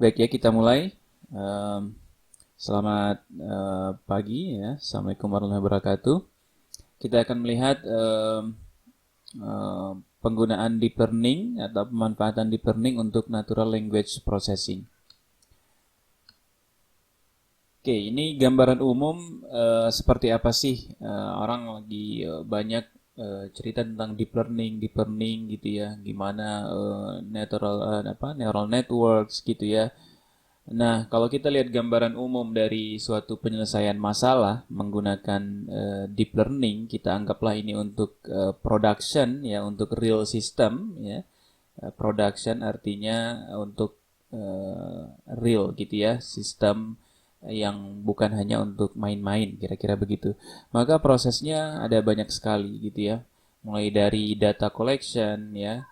Baik ya, kita mulai. Selamat pagi ya. Assalamualaikum warahmatullahi wabarakatuh. Kita akan melihat penggunaan deep learning atau pemanfaatan deep learning untuk natural language processing. Oke, ini gambaran umum seperti apa sih orang lagi banyak cerita tentang deep learning gitu ya, gimana neural networks gitu ya. Nah, kalau kita lihat gambaran umum dari suatu penyelesaian masalah menggunakan deep learning, kita anggaplah ini untuk production ya, untuk real system ya. Production artinya untuk real gitu ya, sistem yang bukan hanya untuk main-main, kira-kira begitu. Maka prosesnya ada banyak sekali gitu ya. Mulai dari data collection ya,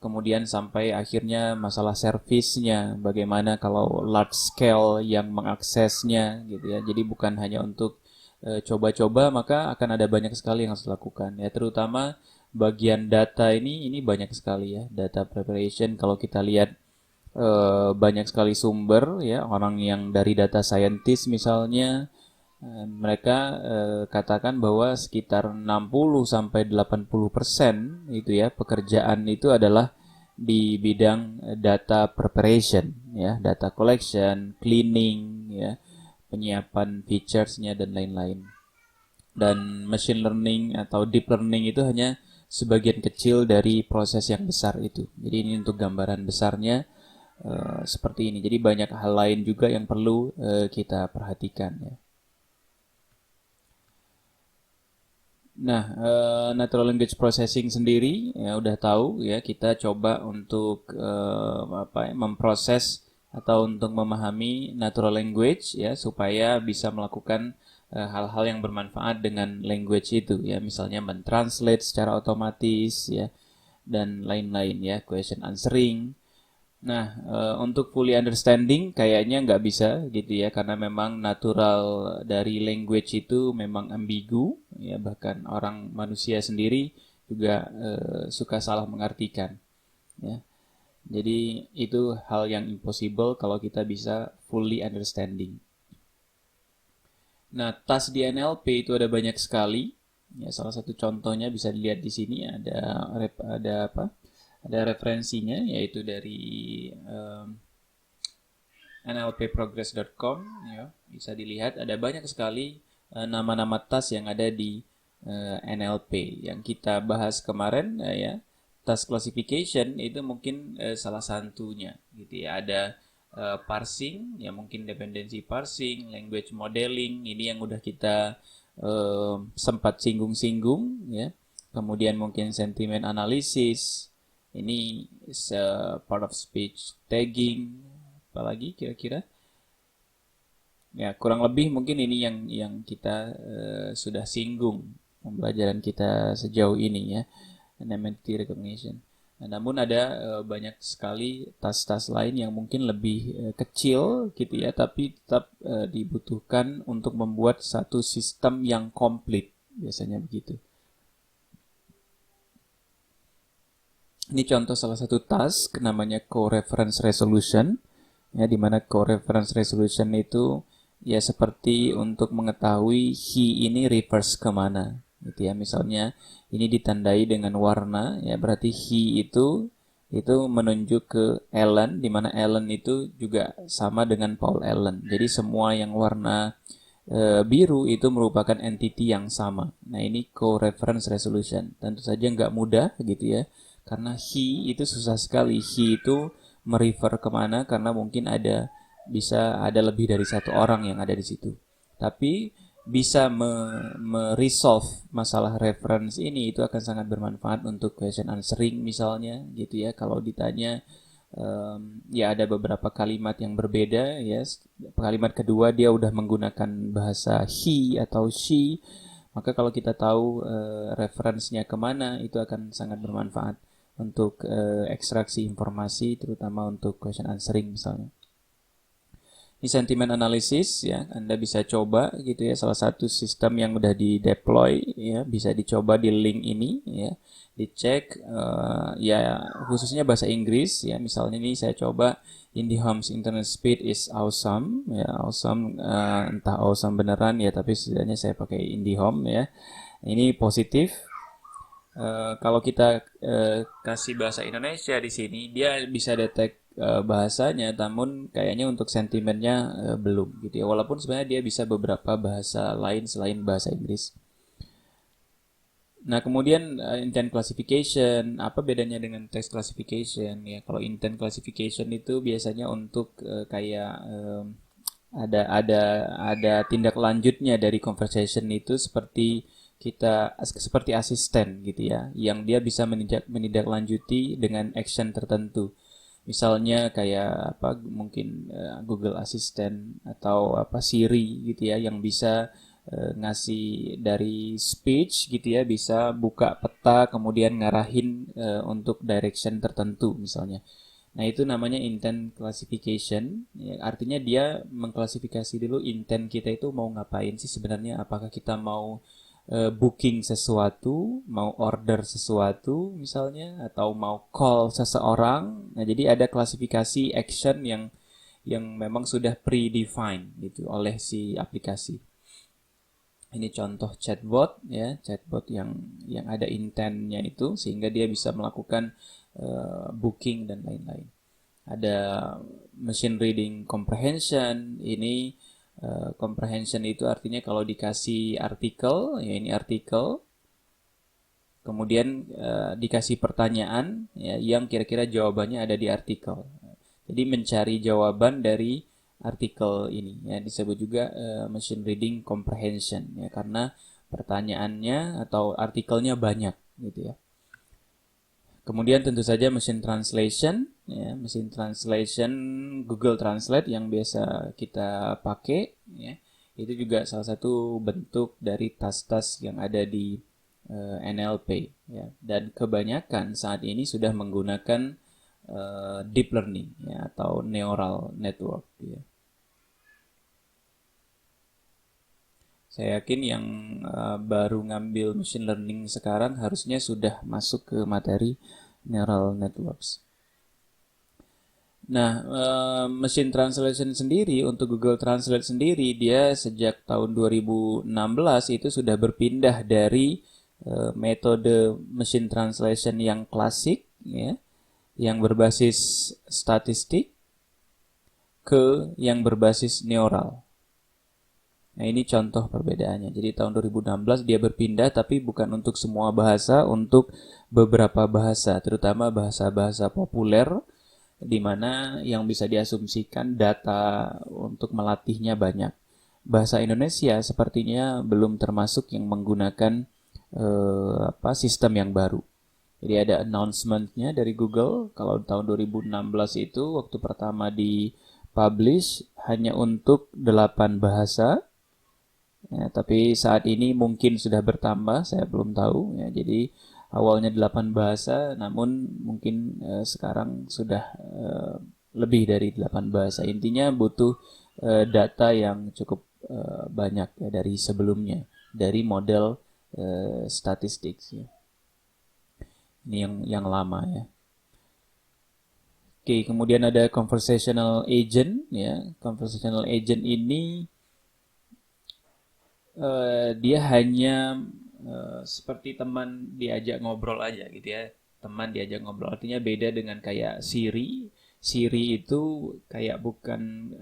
kemudian sampai akhirnya masalah servisnya, bagaimana kalau large scale yang mengaksesnya gitu ya. Jadi bukan hanya untuk coba-coba, maka akan ada banyak sekali yang harus dilakukan ya, terutama bagian data ini banyak sekali ya, data preparation. Kalau kita lihat banyak sekali sumber ya, orang yang dari data scientist misalnya, mereka katakan bahwa sekitar 60 sampai 80% itu ya pekerjaan itu adalah di bidang data preparation ya, data collection, cleaning ya, penyiapan featuresnya dan lain-lain. Dan machine learning atau deep learning itu hanya sebagian kecil dari proses yang besar itu. Jadi ini untuk gambaran besarnya seperti ini. Jadi banyak hal lain juga yang perlu kita perhatikan ya. Nah, natural language processing sendiri ya udah tahu ya, kita coba untuk memproses atau untuk memahami natural language ya, supaya bisa melakukan hal-hal yang bermanfaat dengan language itu ya, misalnya mentranslate secara otomatis ya, dan lain-lain ya, question answering. Nah, untuk fully understanding kayaknya nggak bisa gitu ya, karena memang natural dari language itu memang ambigu ya, bahkan orang manusia sendiri juga suka salah mengartikan ya. Jadi itu hal yang impossible kalau kita bisa fully understanding. Nah, task di NLP itu ada banyak sekali. Ya, salah satu contohnya bisa dilihat di sini, ada apa? Ada referensinya, yaitu dari nlpprogress.com ya, bisa dilihat ada banyak sekali nama-nama task yang ada di NLP yang kita bahas kemarin ya. Task classification itu mungkin salah satunya gitu ya. Ada parsing ya, mungkin dependency parsing, language modeling, ini yang udah kita sempat singgung-singgung ya. Kemudian mungkin sentiment analysis, ini is part of speech tagging, apalagi kira-kira ya, kurang lebih mungkin ini yang kita sudah singgung pembelajaran kita sejauh ini ya, entity recognition. Nah, namun ada banyak sekali tas-tas lain yang mungkin lebih kecil gitu ya, tapi tetap dibutuhkan untuk membuat satu sistem yang komplit, biasanya begitu. Ini contoh salah satu task namanya co-reference resolution ya, di mana co-reference resolution itu ya seperti untuk mengetahui he ini refers kemana gitu ya. Misalnya ini ditandai dengan warna ya, berarti he itu menunjuk ke Ellen, di mana Ellen itu juga sama dengan Paul Allen. Jadi semua yang warna biru itu merupakan entity yang sama. Nah, ini co-reference resolution. Tentu saja nggak mudah gitu ya, karena he itu susah sekali. He itu merefer kemana, karena mungkin bisa ada lebih dari satu orang yang ada di situ. Tapi bisa meresolve masalah reference ini, itu akan sangat bermanfaat untuk question answering misalnya gitu ya. Kalau ditanya ya ada beberapa kalimat yang berbeda ya, kalimat kedua dia udah menggunakan bahasa he atau she, maka kalau kita tahu referensinya kemana, itu akan sangat bermanfaat untuk ekstraksi informasi, terutama untuk question answering misalnya. Ini sentiment analysis ya, Anda bisa coba gitu ya, salah satu sistem yang udah di deploy ya, bisa dicoba di link ini ya, dicek ya khususnya bahasa Inggris ya, misalnya ini saya coba IndiHome's internet speed is awesome ya, awesome entah awesome beneran ya, tapi setidaknya saya pakai IndiHome ya. Ini positif. Kalau kita kasih bahasa Indonesia di sini, dia bisa detect bahasanya, namun kayaknya untuk sentimennya belum gitu ya. Walaupun sebenarnya dia bisa beberapa bahasa lain selain bahasa Inggris. Nah, kemudian intent classification, apa bedanya dengan text classification ya? Kalau intent classification itu biasanya untuk kayak ada tindak lanjutnya dari conversation itu, seperti asisten gitu ya, yang dia bisa menindaklanjuti dengan action tertentu. Misalnya kayak apa, mungkin Google Assistant atau apa Siri gitu ya, yang bisa ngasih dari speech gitu ya, bisa buka peta kemudian ngarahin untuk direction tertentu misalnya. Nah, itu namanya intent classification ya, artinya dia mengklasifikasi dulu intent kita itu mau ngapain sih sebenarnya, apakah kita mau booking sesuatu, mau order sesuatu misalnya, atau mau call seseorang. Nah, jadi ada klasifikasi action yang memang sudah predefined gitu oleh si aplikasi. Ini contoh chatbot ya, chatbot yang ada intentnya itu sehingga dia bisa melakukan booking dan lain-lain. Ada machine reading comprehension. Ini comprehension itu artinya kalau dikasih artikel, ya ini artikel, kemudian dikasih pertanyaan ya, yang kira-kira jawabannya ada di artikel. Jadi mencari jawaban dari artikel ini ya, disebut juga machine reading comprehension ya, karena pertanyaannya atau artikelnya banyak gitu ya. Kemudian tentu saja machine translation ya, machine translation Google Translate yang biasa kita pakai ya. Itu juga salah satu bentuk dari tas-tas yang ada di NLP ya. Dan kebanyakan saat ini sudah menggunakan deep learning ya, atau neural network ya. Saya yakin yang baru ngambil machine learning sekarang harusnya sudah masuk ke materi neural networks. Nah, machine translation sendiri untuk Google Translate sendiri, dia sejak tahun 2016 itu sudah berpindah dari metode machine translation yang klasik ya, yang berbasis statistik ke yang berbasis neural. Nah, ini contoh perbedaannya. Jadi tahun 2016 dia berpindah, tapi bukan untuk semua bahasa, untuk beberapa bahasa, terutama bahasa-bahasa populer, di mana yang bisa diasumsikan data untuk melatihnya banyak. Bahasa Indonesia sepertinya belum termasuk yang menggunakan sistem yang baru. Jadi ada announcement-nya dari Google, kalau tahun 2016 itu waktu pertama di publish hanya untuk 8 bahasa. Ya, tapi saat ini mungkin sudah bertambah, saya belum tahu ya. Jadi awalnya 8 bahasa, namun mungkin sekarang sudah lebih dari 8 bahasa. Intinya butuh data yang cukup banyak ya dari sebelumnya, dari model statistik ya. Ini yang lama ya. Oke, kemudian ada conversational agent ya. Conversational agent ini dia hanya seperti teman diajak ngobrol aja gitu ya. Teman diajak ngobrol artinya beda dengan kayak Siri. Siri itu kayak bukan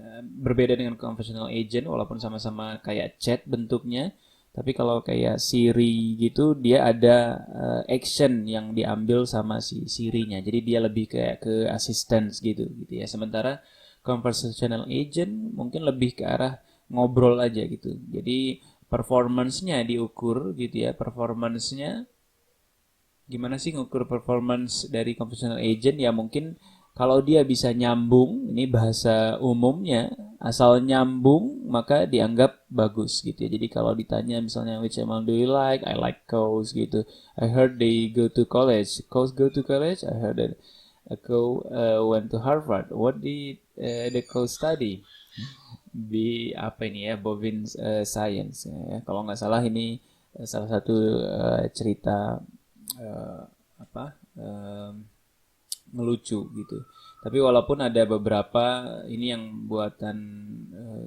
berbeda dengan conversational agent walaupun sama-sama kayak chat bentuknya. Tapi kalau kayak Siri gitu, dia ada action yang diambil sama si Sirinya. Jadi dia lebih kayak ke assistance gitu ya. Sementara conversational agent mungkin lebih ke arah ngobrol aja gitu. Jadi performance-nya diukur gitu ya. Performance-nya gimana sih ngukur performance dari conversational agent? Ya mungkin kalau dia bisa nyambung, ini bahasa umumnya, asal nyambung maka dianggap bagus gitu ya. Jadi kalau ditanya misalnya which ML do you like? I like Coase gitu. I heard they go to college. Coase go to college? I heard that. Eko went to Harvard. What did the co study? Di apa ini ya, bovine science ya. Kalau nggak salah ini salah satu cerita eh, apa ngelucu gitu. Tapi walaupun ada beberapa ini yang buatan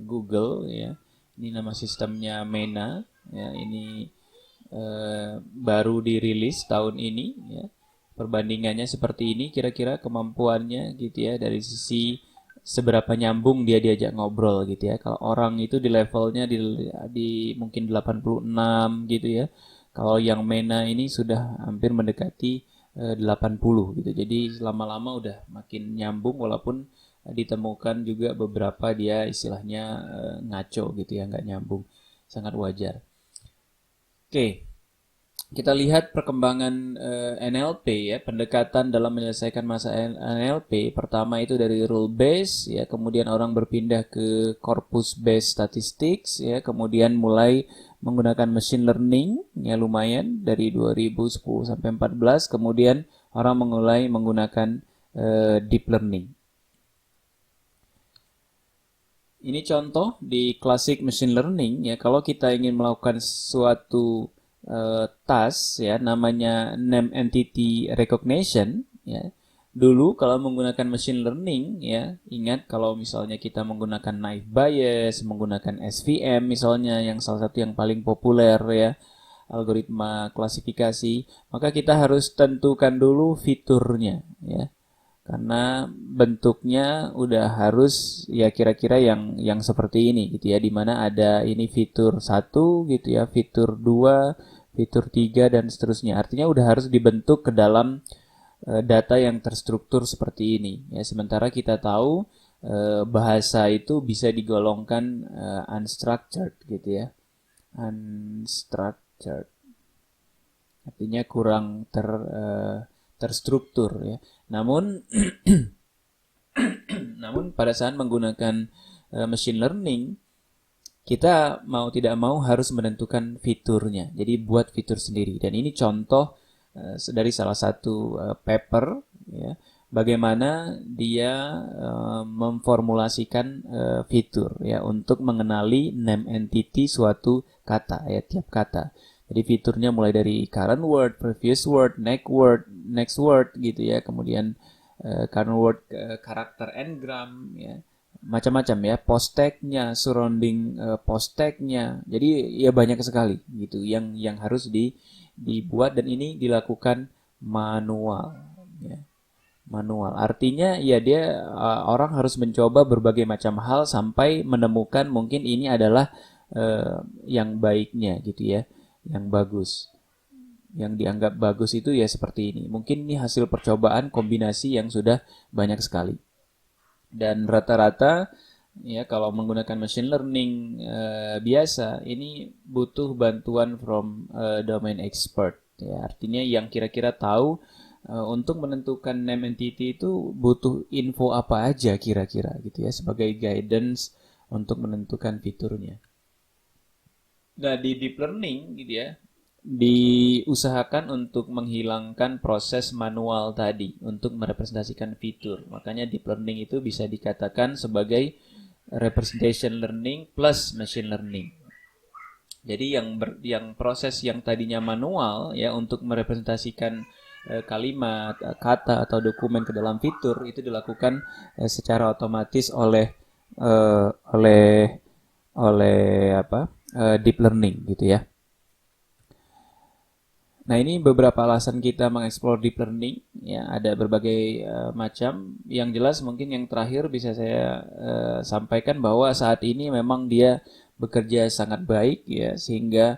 Google ya, ini nama sistemnya MENA ya, ini baru dirilis tahun ini ya. Perbandingannya seperti ini kira-kira kemampuannya gitu ya, dari sisi seberapa nyambung dia diajak ngobrol gitu ya. Kalau orang itu di levelnya di mungkin 86 gitu ya. Kalau yang MENA ini sudah hampir mendekati 80 gitu. Jadi lama-lama udah makin nyambung, walaupun ditemukan juga beberapa dia istilahnya ngaco gitu ya, nggak nyambung. Sangat wajar. Oke, kita lihat perkembangan NLP ya, pendekatan dalam menyelesaikan masalah NLP. Pertama itu dari rule based ya, kemudian orang berpindah ke corpus based statistics ya, kemudian mulai menggunakan machine learning ya, lumayan dari 2010 sampai 14, kemudian orang mulai menggunakan deep learning. Ini contoh di classic machine learning ya, kalau kita ingin melakukan suatu task ya, namanya name entity recognition ya. Dulu kalau menggunakan machine learning ya, ingat kalau misalnya kita menggunakan naive Bayes, menggunakan SVM misalnya, yang salah satu yang paling populer ya, algoritma klasifikasi, maka kita harus tentukan dulu fiturnya ya. Karena bentuknya udah harus ya kira-kira yang seperti ini gitu ya, dimana ada ini fitur 1 gitu ya, fitur 2, fitur 3 dan seterusnya. Artinya udah harus dibentuk ke dalam data yang terstruktur seperti ini ya. Sementara kita tahu bahasa itu bisa digolongkan unstructured gitu ya. Unstructured. Artinya kurang terstruktur ya. Namun namun pada saat menggunakan machine learning, kita mau tidak mau harus menentukan fiturnya. Jadi buat fitur sendiri. Dan ini contoh dari salah satu paper ya, bagaimana dia memformulasikan fitur ya untuk mengenali name entity suatu kata ya, tiap kata. Jadi fiturnya mulai dari current word, previous word, next word gitu ya, kemudian current word, karakter n-gram ya, macam-macam ya, post tag-nya, surrounding post tag-nya. Jadi ya banyak sekali gitu yang harus dibuat, dan ini dilakukan manual ya. Manual artinya ya dia orang harus mencoba berbagai macam hal sampai menemukan mungkin ini adalah yang baiknya gitu ya, yang bagus. Yang dianggap bagus itu ya seperti ini. Mungkin ini hasil percobaan kombinasi yang sudah banyak sekali. Dan rata-rata ya kalau menggunakan machine learning biasa ini butuh bantuan from domain expert ya. Artinya yang kira-kira tahu untuk menentukan name entity itu butuh info apa aja kira-kira gitu ya, sebagai guidance untuk menentukan fiturnya. Nah, di deep learning gitu ya, diusahakan untuk menghilangkan proses manual tadi untuk merepresentasikan fitur. Makanya deep learning itu bisa dikatakan sebagai representation learning plus machine learning. Jadi yang proses yang tadinya manual ya untuk merepresentasikan kalimat, kata atau dokumen ke dalam fitur itu dilakukan secara otomatis oleh eh, oleh deep learning gitu ya. Nah, ini beberapa alasan kita mengeksplor deep learning ya, ada berbagai macam. Yang jelas mungkin yang terakhir bisa saya sampaikan bahwa saat ini memang dia bekerja sangat baik ya, sehingga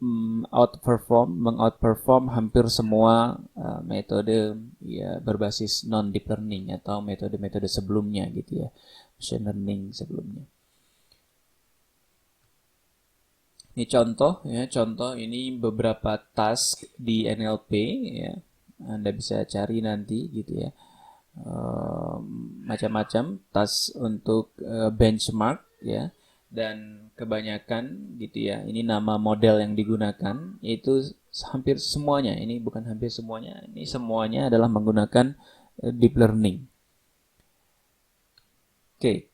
mengoutperform hampir semua metode ya berbasis non deep learning atau metode-metode sebelumnya gitu ya, machine learning sebelumnya. Ini contoh ya, contoh ini beberapa task di NLP ya. Anda bisa cari nanti gitu ya. Macam-macam task untuk benchmark ya, dan kebanyakan gitu ya. Ini nama model yang digunakan yaitu hampir semuanya. Ini bukan hampir semuanya, ini semuanya adalah menggunakan deep learning. Oke.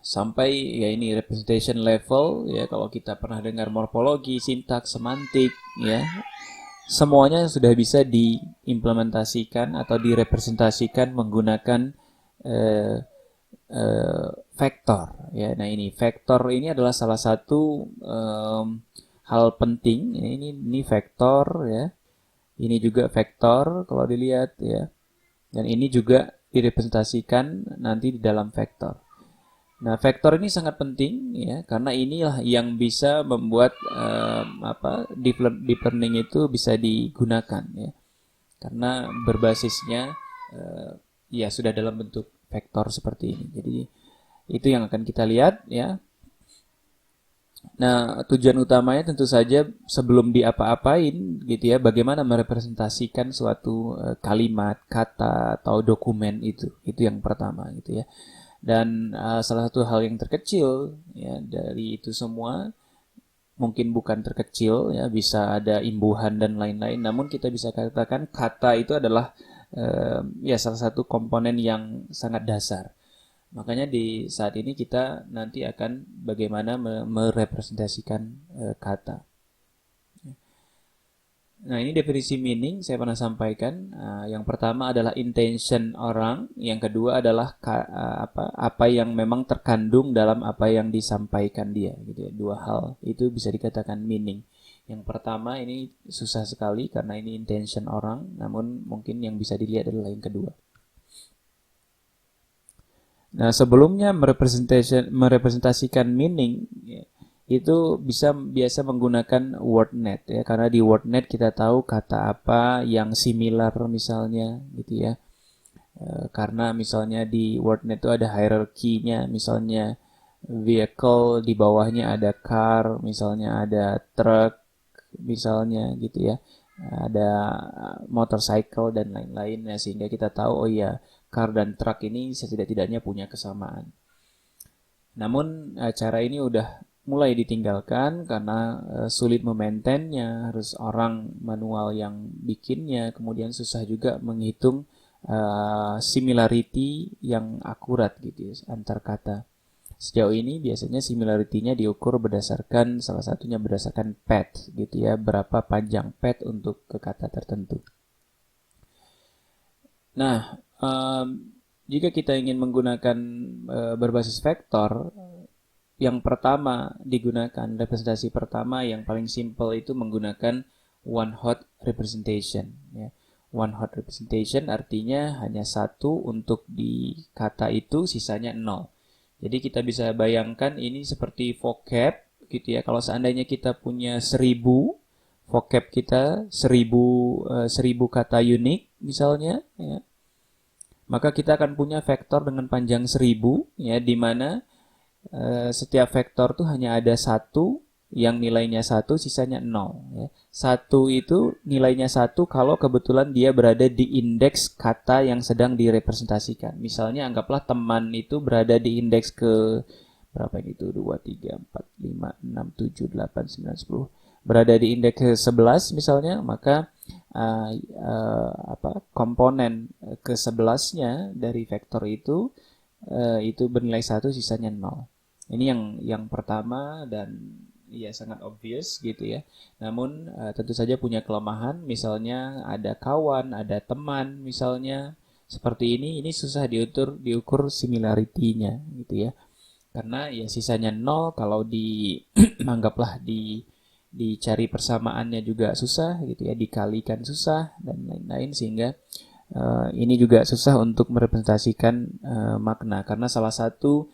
Sampai ya ini representation level ya, kalau kita pernah dengar morfologi, sintaks, semantik ya, semuanya sudah bisa diimplementasikan atau direpresentasikan menggunakan eh, vektor ya. Nah, ini vektor ini adalah salah satu hal penting. Ini vektor ya. Ini juga vektor kalau dilihat ya. Dan ini juga direpresentasikan nanti di dalam vektor. Nah, vektor ini sangat penting ya, karena inilah yang bisa membuat deep learning itu bisa digunakan ya. Karena berbasisnya ya sudah dalam bentuk vektor seperti ini. Jadi itu yang akan kita lihat ya. Nah, tujuan utamanya tentu saja sebelum diapa-apain gitu ya, bagaimana merepresentasikan suatu kalimat, kata atau dokumen itu. Itu yang pertama gitu ya. Dan salah satu hal yang terkecil ya dari itu semua, mungkin bukan terkecil ya, bisa ada imbuhan dan lain-lain, namun kita bisa katakan kata itu adalah ya salah satu komponen yang sangat dasar. Makanya di saat ini kita nanti akan bagaimana merepresentasikan kata. Nah, ini definisi meaning saya pernah sampaikan. Yang pertama adalah intention orang, yang kedua adalah apa yang memang terkandung dalam apa yang disampaikan dia gitu ya. Dua hal itu bisa dikatakan meaning. Yang pertama ini susah sekali karena ini intention orang, namun mungkin yang bisa dilihat adalah yang kedua. Nah, sebelumnya merepresentasikan meaning ya, itu biasa menggunakan WordNet ya, karena di WordNet kita tahu kata apa yang similar misalnya gitu ya. Karena misalnya di WordNet itu ada hierarkinya, misalnya vehicle, di bawahnya ada car, misalnya ada truck, misalnya gitu ya. Ada motorcycle dan lain-lain ya, sehingga kita tahu oh ya, car dan truk ini setidak-tidaknya punya kesamaan. Namun cara ini udah mulai ditinggalkan karena sulit memaintainnya, harus orang manual yang bikinnya, kemudian susah juga menghitung similarity yang akurat gitu ya, antar kata. Sejauh ini biasanya similarity-nya diukur berdasarkan salah satunya berdasarkan path gitu ya, berapa panjang path untuk ke kata tertentu. Nah, jika kita ingin menggunakan berbasis vektor, yang pertama digunakan, representasi pertama yang paling simple itu menggunakan one hot representation ya. One hot representation artinya hanya satu untuk di kata itu, sisanya 0. Jadi kita bisa bayangkan ini seperti vocab gitu ya. Kalau seandainya kita punya 1000 vocab, kita 1000 kata unik misalnya ya, maka kita akan punya vektor dengan panjang 1000 ya, di mana setiap vektor tuh hanya ada satu yang nilainya 1, sisanya 0 ya. 1 itu nilainya 1 kalau kebetulan dia berada di indeks kata yang sedang direpresentasikan. Misalnya anggaplah teman itu berada di indeks ke berapa ini tuh, 2, 3, 4, 5, 6, 7, 8, 9, 10, berada di indeks ke 11 misalnya, maka komponen ke 11-nya dari vektor itu bernilai 1, sisanya 0. Ini yang pertama dan ya sangat obvious gitu ya. Namun tentu saja punya kelemahan, misalnya ada kawan, ada teman misalnya seperti ini susah diukur similarity-nya gitu ya. Karena ya sisanya 0, kalau anggaplah dicari persamaannya juga susah gitu ya, dikalikan susah dan lain-lain, sehingga ini juga susah untuk merepresentasikan makna, karena salah satu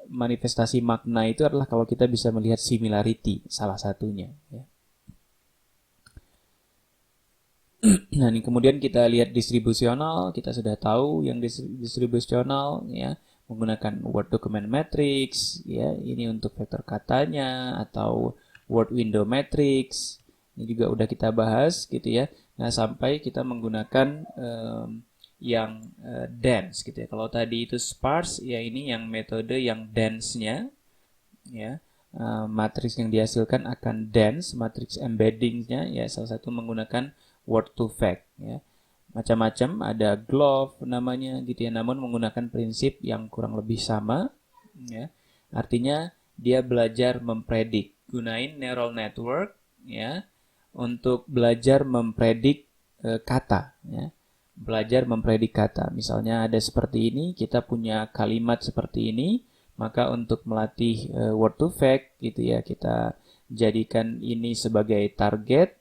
manifestasi makna itu adalah kalau kita bisa melihat similarity, salah satunya ya. Nah, ini kemudian kita lihat distribusional. Kita sudah tahu yang distribusional ya, menggunakan word document matrix ya, ini untuk vektor katanya, atau word window matrix. Ini juga udah kita bahas gitu ya. Nah, sampai kita menggunakan yang dense gitu ya. Kalau tadi itu sparse ya, ini yang metode yang dense-nya ya. Matriks yang dihasilkan akan dense, matriks embedding-nya ya, salah satu menggunakan word to vec ya. macam-macam, ada glove namanya gitu ya, namun menggunakan prinsip yang kurang lebih sama ya. Artinya dia belajar mempredik, gunain neural network ya untuk belajar mempredik kata ya. Belajar mempredik kata. Misalnya ada seperti ini, kita punya kalimat seperti ini, maka untuk melatih word to fact gitu ya, kita jadikan ini sebagai target,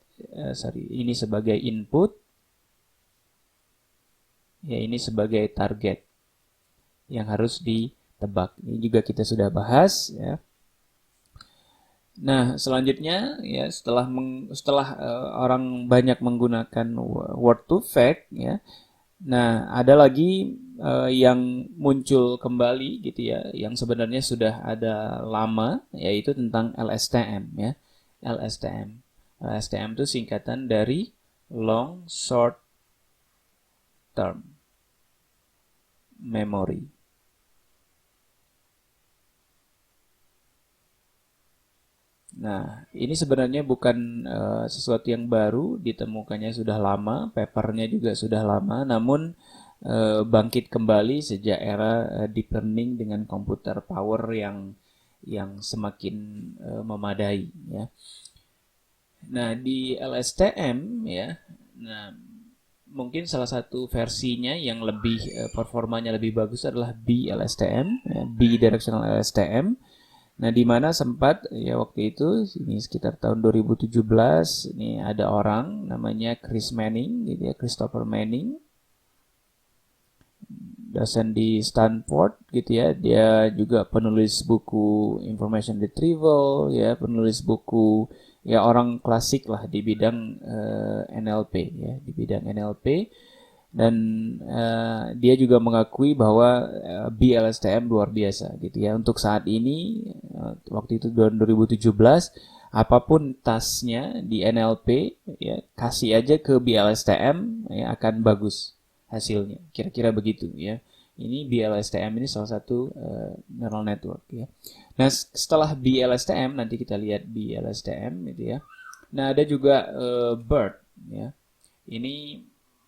ini sebagai input, ya ini sebagai target yang harus ditebak. Ini juga kita sudah bahas ya. Nah, selanjutnya ya setelah orang banyak menggunakan word to fact ya. Nah, ada lagi yang muncul kembali gitu ya, yang sebenarnya sudah ada lama, yaitu tentang LSTM ya. LSTM. LSTM itu singkatan dari long short term memory. Nah, ini sebenarnya bukan sesuatu yang baru, ditemukannya sudah lama, papernya juga sudah lama, namun bangkit kembali sejak era deep learning dengan computer power yang semakin memadai ya. Nah, di LSTM ya, nah mungkin salah satu versinya yang lebih performanya lebih bagus adalah BLSTM, ya, bidirectional LSTM. Nah, di mana sempat ya waktu itu ini sekitar tahun 2017 ini ada orang namanya Chris Manning gitu ya, Christopher Manning, dosen di Stanford gitu ya. Dia juga penulis buku information retrieval ya, penulis buku ya, orang klasik lah di bidang NLP ya, di bidang NLP. Dan dia juga mengakui bahwa BLSTM luar biasa gitu ya. Untuk saat ini waktu itu tahun 2017, apapun tasnya di NLP ya, kasih aja ke BLSTM ya, akan bagus hasilnya. Kira-kira begitu ya. Ini BLSTM ini salah satu neural network ya. Nah, setelah BLSTM nanti kita lihat BLSTM gitu ya. Nah, ada juga BERT ya. Ini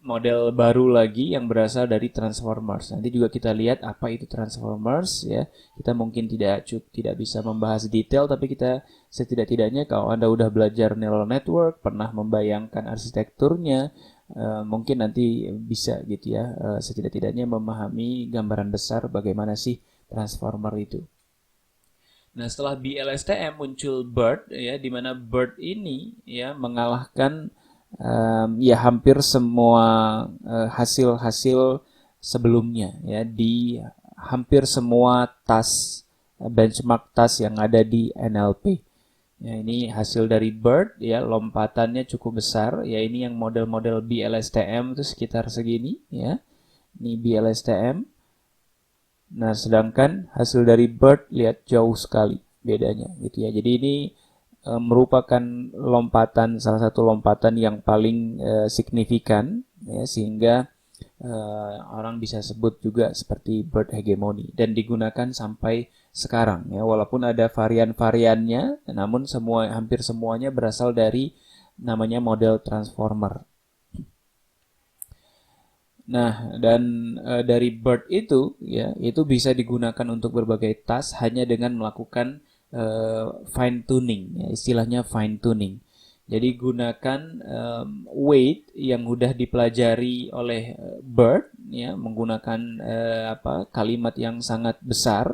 model baru lagi yang berasal dari Transformers. Nanti juga kita lihat apa itu Transformers ya. Kita mungkin tidak bisa membahas detail, tapi kita setidak-tidaknya kalau Anda udah belajar neural network, pernah membayangkan arsitekturnya, mungkin nanti bisa gitu ya, setidak-tidaknya memahami gambaran besar bagaimana sih Transformer itu. Nah, setelah BLSTM muncul BERT ya, di mana BERT ini ya mengalahkan ya hampir semua hasil-hasil sebelumnya ya di hampir semua benchmark task yang ada di NLP. Ya, ini hasil dari BERT ya, lompatannya cukup besar ya. Ini yang model-model BLSTM itu sekitar segini ya. Ini BLSTM. Nah, sedangkan hasil dari BERT lihat jauh sekali bedanya gitu ya. Jadi ini merupakan salah satu lompatan yang paling signifikan ya, sehingga orang bisa sebut juga seperti BERT hegemoni dan digunakan sampai sekarang ya, walaupun ada varian-variannya, namun hampir semuanya berasal dari namanya model transformer. Nah, dan dari BERT itu ya, itu bisa digunakan untuk berbagai task hanya dengan melakukan fine tuning ya, istilahnya fine tuning. Jadi gunakan weight yang sudah dipelajari oleh BERT ya, menggunakan kalimat yang sangat besar,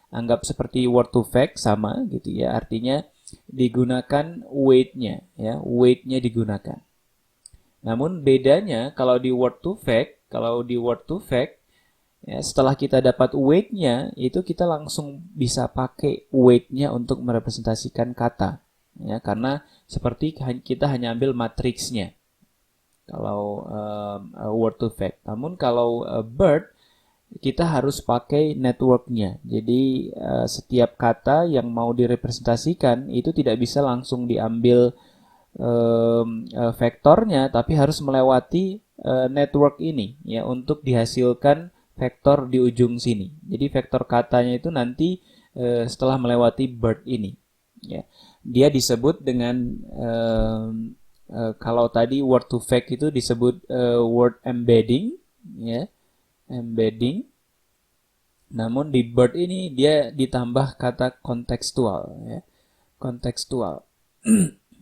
anggap seperti word to fact sama gitu ya. Artinya digunakan weight-nya ya, weight-nya digunakan. Namun bedanya kalau di word to fact ya, setelah kita dapat weight-nya, itu kita langsung bisa pakai weight-nya untuk merepresentasikan kata. Ya, karena seperti kita hanya ambil matriksnya kalau word to fact. Namun kalau BERT, kita harus pakai network-nya. Jadi setiap kata yang mau direpresentasikan itu tidak bisa langsung diambil vektornya, tapi harus melewati network ini ya untuk dihasilkan vektor di ujung sini. Jadi vektor katanya itu nanti setelah melewati BERT ini ya, dia disebut dengan Kalau tadi word to fact itu disebut word embedding, ya, embedding. Namun di BERT ini dia ditambah kata kontekstual, ya, kontekstual,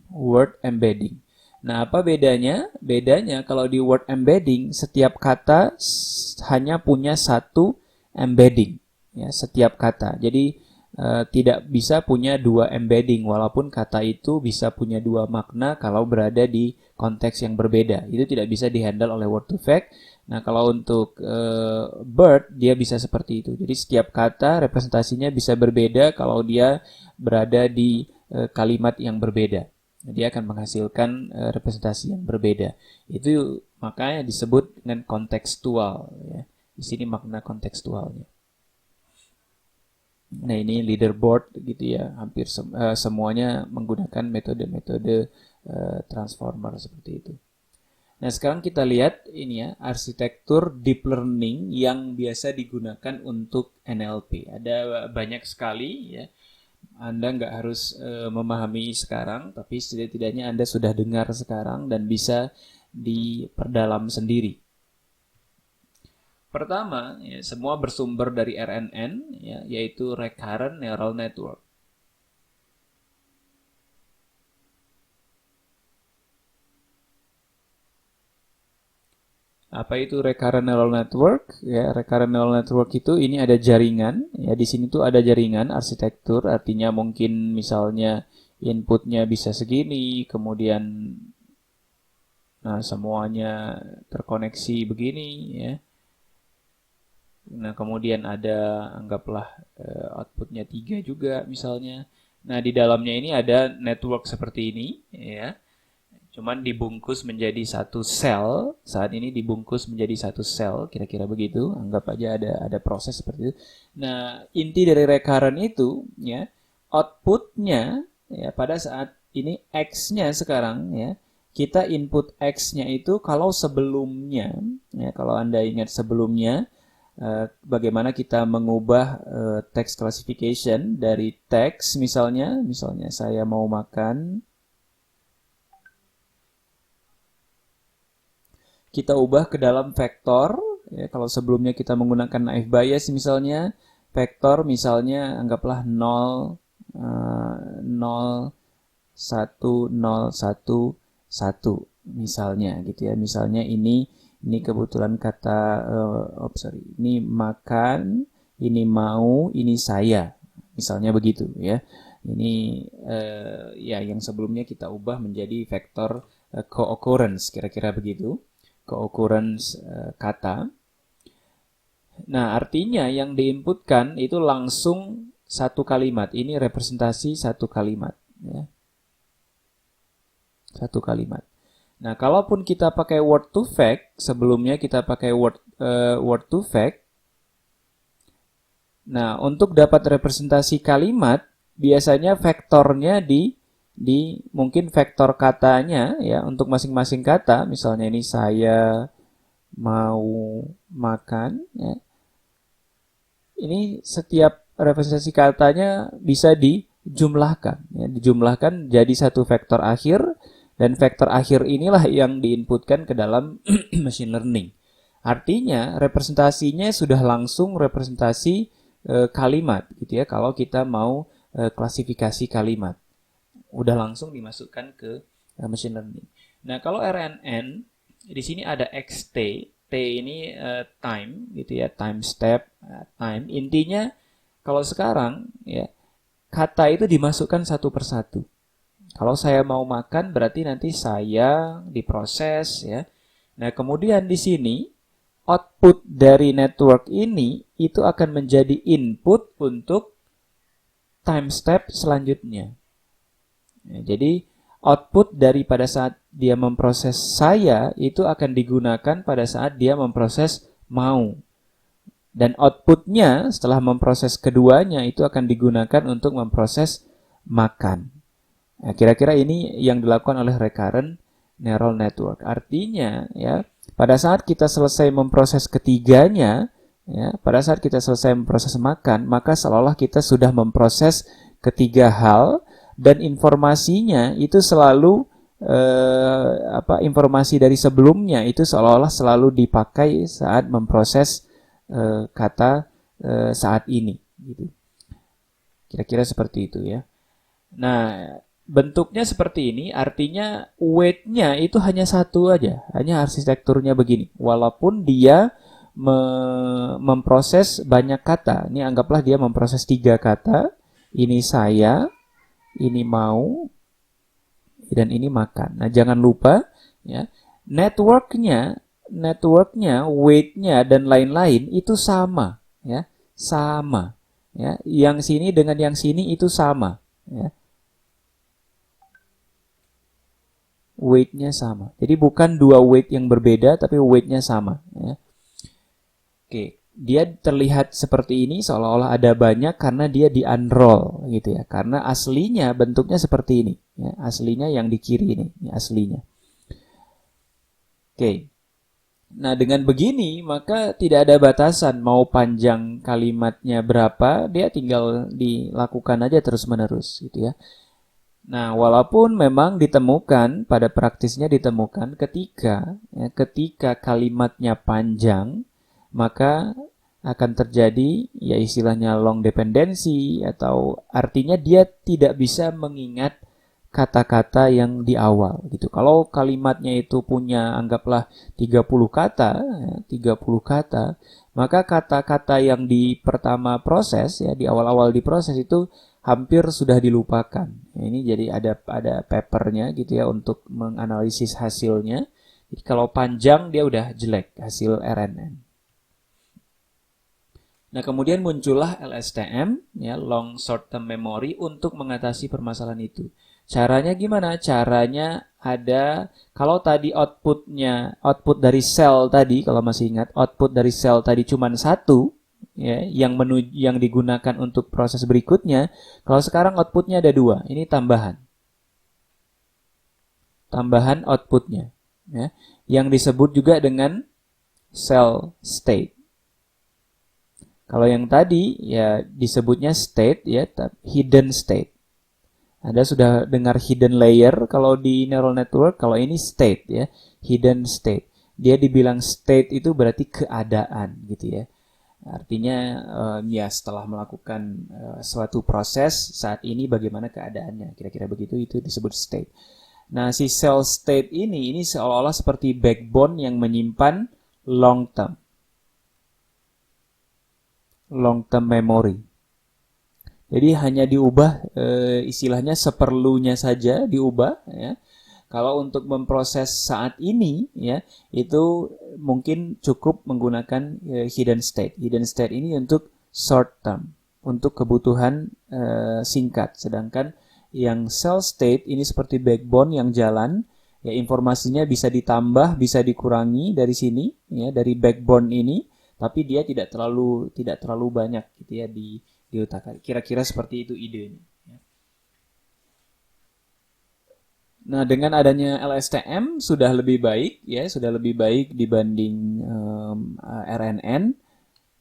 word embedding. Nah, apa bedanya? Bedanya kalau di word embedding setiap kata hanya punya satu embedding, ya, setiap kata. Jadi tidak bisa punya dua embedding, walaupun kata itu bisa punya dua makna kalau berada di konteks yang berbeda. Itu tidak bisa dihandle oleh word to fact. Nah, kalau untuk BERT dia bisa seperti itu. Jadi setiap kata representasinya bisa berbeda kalau dia berada di kalimat yang berbeda. Dia akan menghasilkan representasi yang berbeda. Itu makanya disebut dengan kontekstual, ya. Di sini makna kontekstualnya. Nah, ini leaderboard gitu ya, hampir semuanya menggunakan metode-metode transformer seperti itu. Nah, sekarang kita lihat ini ya, arsitektur deep learning yang biasa digunakan untuk NLP. Ada banyak sekali ya. Anda nggak harus memahami sekarang, tapi setidaknya Anda sudah dengar sekarang dan bisa diperdalam sendiri. Pertama, ya, semua bersumber dari RNN, ya, yaitu Recurrent Neural Network. Apa itu recurrent neural network? Ya, recurrent neural network itu ini ada jaringan. Ya, di sini tuh ada jaringan arsitektur, artinya mungkin misalnya inputnya bisa segini, kemudian semuanya terkoneksi begini, ya. Nah, kemudian ada anggaplah outputnya 3 juga misalnya. Nah, di dalamnya ini ada network seperti ini, ya. Cuman dibungkus menjadi satu sel. Saat ini dibungkus menjadi satu sel, kira-kira begitu. Anggap aja ada proses seperti itu. Nah, inti dari recurrent itu, ya, outputnya, ya, pada saat ini X-nya sekarang, ya, kita input X-nya itu kalau sebelumnya, ya, kalau Anda ingat sebelumnya, bagaimana kita mengubah text classification dari teks misalnya saya mau makan. Kita ubah ke dalam vektor, ya, kalau sebelumnya kita menggunakan naive Bayes misalnya, vektor misalnya anggaplah 0, 0, 1, 0, 1, 1 misalnya gitu ya. Misalnya ini kebetulan kata ini makan, ini mau, ini saya. Misalnya begitu ya. Ini ya yang sebelumnya kita ubah menjadi vektor co-occurrence, kira-kira begitu. Co-occurrence kata. Nah, artinya yang diinputkan itu langsung satu kalimat. Ini representasi satu kalimat, ya. Satu kalimat. Nah, kalaupun kita pakai word to fact, sebelumnya kita pakai word to fact. Nah, untuk dapat representasi kalimat, biasanya vektornya di mungkin vektor katanya, ya, untuk masing-masing kata. Misalnya ini saya mau makan, ya. Ini setiap representasi katanya bisa dijumlahkan, ya, dijumlahkan jadi satu vektor akhir, dan vektor akhir inilah yang diinputkan ke dalam machine learning. Artinya representasinya sudah langsung representasi kalimat gitu ya, kalau kita mau klasifikasi kalimat. Udah langsung dimasukkan ke machine learning. Nah, kalau RNN di sini ada XT, T ini time gitu ya, time step, time. Intinya kalau sekarang ya, kata itu dimasukkan satu persatu. Kalau saya mau makan berarti nanti saya diproses ya. Nah, kemudian di sini output dari network ini itu akan menjadi input untuk time step selanjutnya. Ya, jadi output dari pada saat dia memproses saya itu akan digunakan pada saat dia memproses mau. Dan outputnya setelah memproses keduanya itu akan digunakan untuk memproses makan. Nah, kira-kira ini yang dilakukan oleh recurrent neural network. Artinya ya, pada saat kita selesai memproses ketiganya, ya, pada saat kita selesai memproses makan, maka seolah kita sudah memproses ketiga hal, dan informasinya itu selalu informasi dari sebelumnya itu seolah-olah selalu dipakai saat memproses kata saat ini gitu. Kira-kira seperti itu ya. Nah, bentuknya seperti ini artinya weight-nya itu hanya satu aja, hanya arsitekturnya begini. Walaupun dia memproses banyak kata. Ini anggaplah dia memproses 3 kata. Ini saya, ini mau, dan ini makan. Nah, jangan lupa ya, networknya, weight-nya dan lain-lain itu sama ya, sama ya. Yang sini dengan yang sini itu sama ya. Weight-nya sama. Jadi bukan dua weight yang berbeda tapi weight-nya sama ya. Oke, dia terlihat seperti ini seolah-olah ada banyak karena dia di unroll gitu ya. Karena aslinya bentuknya seperti ini ya. Aslinya yang di kiri ini aslinya. Oke. Nah, dengan begini maka tidak ada batasan mau panjang kalimatnya berapa, dia tinggal dilakukan aja terus-menerus gitu ya. Nah, walaupun memang ditemukan pada praktisnya ditemukan ketika kalimatnya panjang, maka akan terjadi ya istilahnya long dependency, atau artinya dia tidak bisa mengingat kata-kata yang di awal gitu. Kalau kalimatnya itu punya anggaplah 30 kata, 30 kata, maka kata-kata yang di pertama proses ya, di awal-awal diproses itu hampir sudah dilupakan. Ini jadi ada papernya gitu ya untuk menganalisis hasilnya. Jadi kalau panjang dia udah jelek hasil RNN. Nah, kemudian muncullah LSTM ya, long short term memory, untuk mengatasi permasalahan itu. Caranya gimana? Caranya ada, kalau tadi output dari sel tadi, kalau masih ingat, output dari sel tadi cuma satu ya, yang digunakan untuk proses berikutnya. Kalau sekarang outputnya ada 2, ini tambahan outputnya ya, yang disebut juga dengan cell state. Kalau yang tadi ya disebutnya state ya, hidden state. Anda sudah dengar hidden layer kalau di neural network, kalau ini state ya, hidden state. Dia dibilang state itu berarti keadaan gitu ya. Artinya ya setelah melakukan suatu proses saat ini bagaimana keadaannya, kira-kira begitu, itu disebut state. Nah, si cell state ini seolah-olah seperti backbone yang menyimpan long term memory. Jadi hanya diubah istilahnya seperlunya saja diubah ya. Kalau untuk memproses saat ini ya, itu mungkin cukup menggunakan hidden state. Hidden state ini untuk short term, untuk kebutuhan singkat. Sedangkan yang cell state ini seperti backbone yang jalan, ya informasinya bisa ditambah, bisa dikurangi dari sini ya, dari backbone ini, tapi dia tidak terlalu banyak gitu ya di otak. Kira-kira seperti itu idenya. Nah, dengan adanya LSTM sudah lebih baik ya, sudah lebih baik dibanding RNN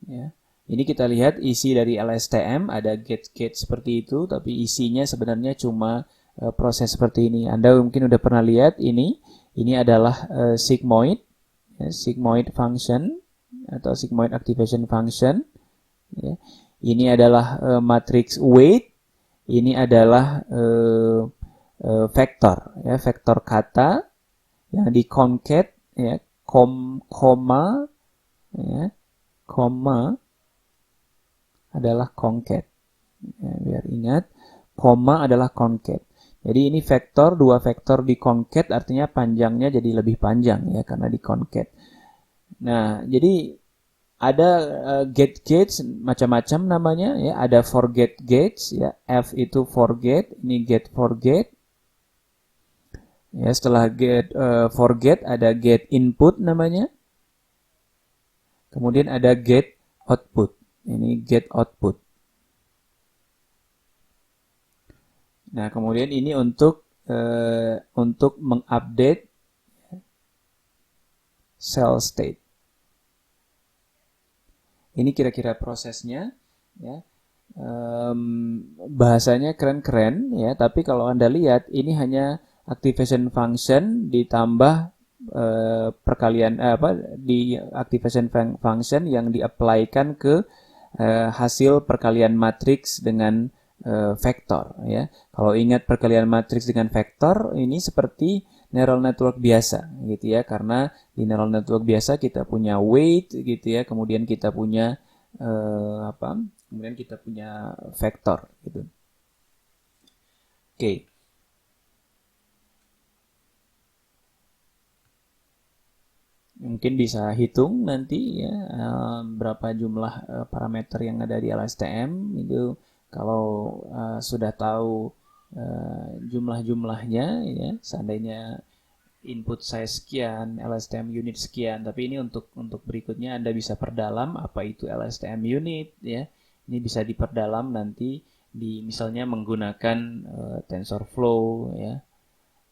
ya. Ini kita lihat isi dari LSTM ada gate seperti itu, tapi isinya sebenarnya cuma proses seperti ini. Anda mungkin udah pernah lihat ini. Ini adalah sigmoid, ya, sigmoid function atau sigmoid activation function. Ya. Ini adalah matrix weight. Ini adalah vektor, ya, vektor kata yang di concat, ya, koma, ya, koma adalah concat. Ya, biar ingat, koma adalah concat. Jadi ini vektor, 2 vektor di concat artinya panjangnya jadi lebih panjang ya karena di concat. Nah, jadi ada gate macam-macam namanya ya, ada forget gates ya, F itu forget, ini get forget. Ya, setelah get forget ada get input namanya. Kemudian ada get output. Ini get output. Nah, kemudian ini untuk mengupdate cell state. Ini kira-kira prosesnya ya. Bahasanya keren-keren ya, tapi kalau Anda lihat ini hanya activation function ditambah perkalian di activation function yang di-apply-kan ke hasil perkalian matriks dengan vektor ya. Kalau ingat perkalian matriks dengan vektor ini seperti neural network biasa gitu ya, karena di neural network biasa kita punya weight gitu ya, kemudian kita punya kemudian kita punya vektor gitu. Oke. Mungkin bisa hitung nanti ya berapa jumlah parameter yang ada di LSTM itu. Kalau sudah tahu jumlah-jumlahnya ya, seandainya input size sekian, LSTM unit sekian, tapi ini untuk berikutnya Anda bisa perdalam apa itu LSTM unit ya. Ini bisa diperdalam nanti di misalnya menggunakan TensorFlow ya,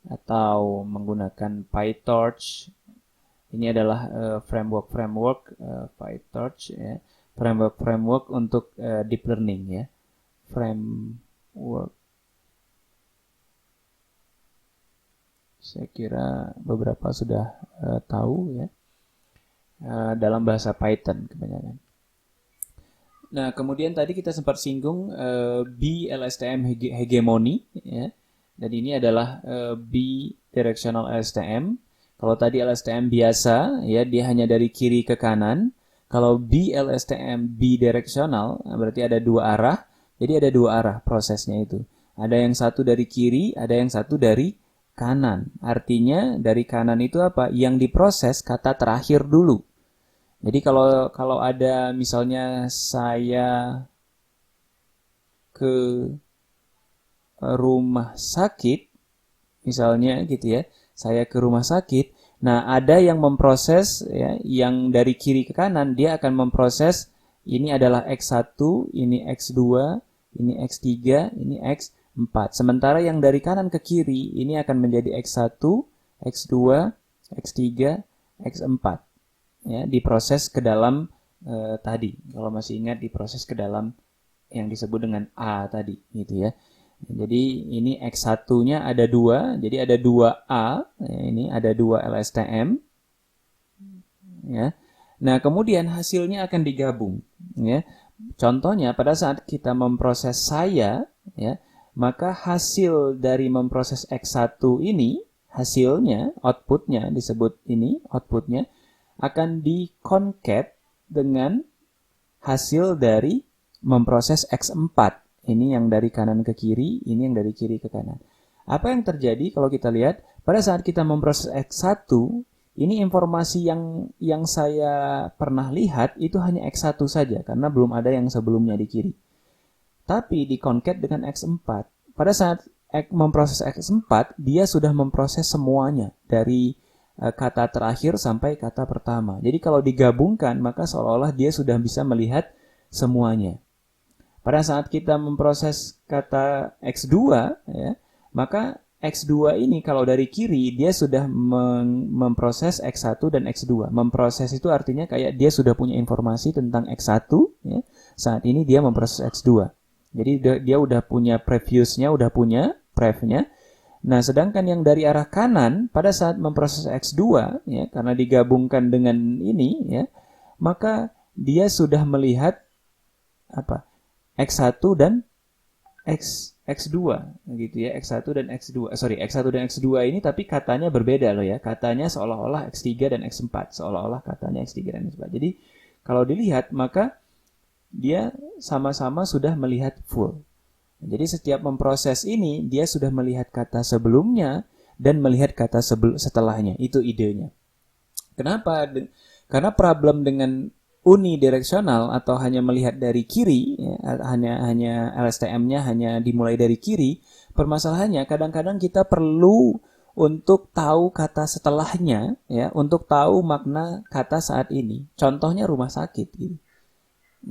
atau menggunakan PyTorch. Ini adalah framework PyTorch ya, framework untuk deep learning ya, framework. Saya kira beberapa sudah tahu ya, dalam bahasa Python kebanyakan. Nah, kemudian tadi kita sempat singgung BLSTM hegemony ya, dan ini adalah bidirectional LSTM. Kalau tadi LSTM biasa ya, dia hanya dari kiri ke kanan. Kalau BLSTM bidirectional berarti ada dua arah. Jadi ada dua arah prosesnya itu. Ada yang satu dari kiri, ada yang satu dari kanan. Artinya dari kanan itu apa? Yang diproses kata terakhir dulu. Jadi kalau ada misalnya saya ke rumah sakit misalnya gitu ya. Saya ke rumah sakit. Nah, ada yang memproses ya, yang dari kiri ke kanan dia akan memproses ini adalah X1, ini X2, ini X3, ini X4. Sementara yang dari kanan ke kiri ini akan menjadi X1, X2, X3, X4. Ya, diproses ke dalam tadi. Kalau masih ingat diproses ke dalam yang disebut dengan A tadi gitu ya. Jadi ini X1-nya ada dua, jadi ada 2A, ini ada 2 LSTM. Ya. Nah, kemudian hasilnya akan digabung. Ya. Contohnya pada saat kita memproses saya, ya, maka hasil dari memproses X1 ini, hasilnya, outputnya disebut ini, outputnya akan di-concat dengan hasil dari memproses X4. Ini yang dari kanan ke kiri, ini yang dari kiri ke kanan. Apa yang terjadi kalau kita lihat pada saat kita memproses X1, ini informasi yang saya pernah lihat itu hanya X1 saja karena belum ada yang sebelumnya di kiri. Tapi di concat dengan X4. Pada saat memproses X4, dia sudah memproses semuanya dari kata terakhir sampai kata pertama. Jadi kalau digabungkan maka seolah-olah dia sudah bisa melihat semuanya. Pada saat kita memproses kata X2, ya, maka X2 ini kalau dari kiri dia sudah memproses X1 dan X2. Memproses itu artinya kayak dia sudah punya informasi tentang X1, ya. Saat ini dia memproses X2. Jadi dia udah punya previous-nya, udah punya pref-nya. Nah, sedangkan yang dari arah kanan pada saat memproses X2, ya, karena digabungkan dengan ini, ya, maka dia sudah melihat apa? X1 dan X2 gitu ya, X1 dan X2. X1 dan X2 ini tapi katanya berbeda loh ya. Katanya seolah-olah X3 dan X4, seolah-olah katanya X3 dan X4. Jadi kalau dilihat maka dia sama-sama sudah melihat full. Jadi setiap memproses ini dia sudah melihat kata sebelumnya dan melihat kata setelahnya. Itu idenya. Kenapa? Karena problem dengan unidireksional atau hanya melihat dari kiri, ya, hanya LSTM-nya hanya dimulai dari kiri, permasalahannya kadang-kadang kita perlu untuk tahu kata setelahnya, ya, untuk tahu makna kata saat ini. Contohnya rumah sakit. Gitu.